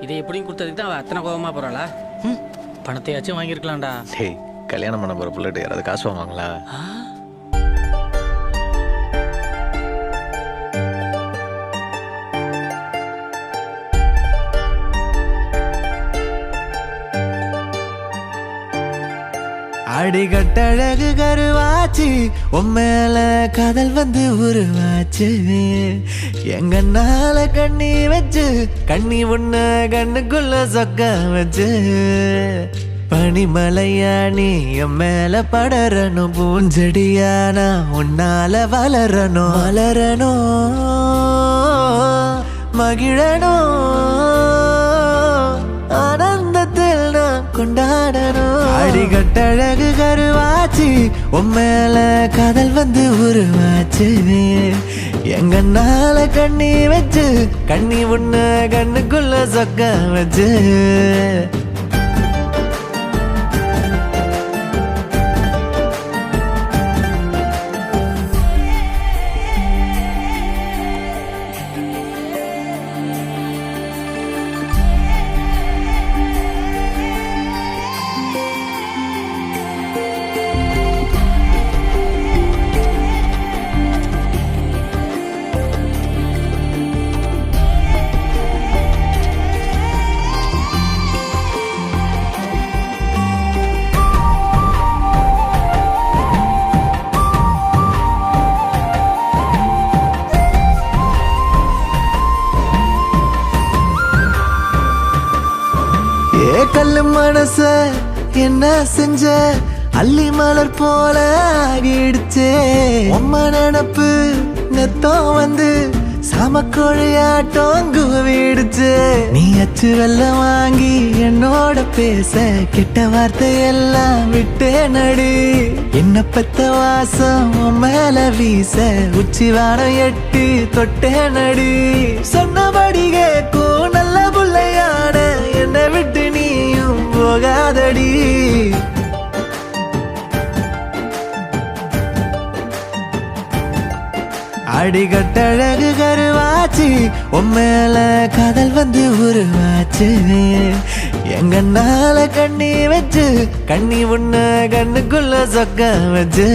இதை எப்படியும் கொடுத்ததுக்கு தான் அவள் அத்தனை கோபமாக போகிறாளா? பணத்தையாச்சும் வாங்கியிருக்கலாம்டா. டேய், கல்யாணம் பண்ண போகிற பிள்ளைட்டு யாராவது காசு வாங்குவாங்களா? அடிகட்டழகு கருவாச்சு உம்மேல காதல் வந்து உருவாச்சு எங்கன்னால கண்ணி வச்சு கண்ணி உன்ன கண்ணுக்குள்ள சொக்க வச்சு பனிமலையா நீ என் மேல படரணும் பூஞ்செடியானா உன்னால வளரணும் வளரணும் மகிழணும் ஆனந்தத்தில் நான் கொண்டாடணும். அடிகட்டழகு கருவாச்சு உம்மேல காதல் வந்து உருவாச்சு எங்கன்னால கண்ணி வச்சு கண்ணி உன்ன கண்ணுக்குள்ள சொக்க வச்சு கல்லு மனச என்ன செஞ்ச அள்ளி மலர் போல ஆகிடுச்சே உம்ம நினப்பு நெத்தம் வந்து சமக்கொழியாட்டம் குவிடுச்சு நீ அச்சு வெள்ளம் வாங்கி என்னோட பேச கெட்ட வார்த்தை எல்லாம் விட்டே நடி என்ன பெத்த வாசம் மேல வீச உச்சி வாரம் எட்டி தொட்டே நடி சொன்னபடி கேக்கும் நல்ல புள்ளையான என்னை விட்டு நீயும் போகாதடி அடிகட்டழகு கருவாச்சு உம்மேல காதல் வந்து உருவாச்சு எங்கன்னால கண்ணி வச்சு கண்ணி உன்ன கண்ணுக்குள்ள சொக்க வச்சு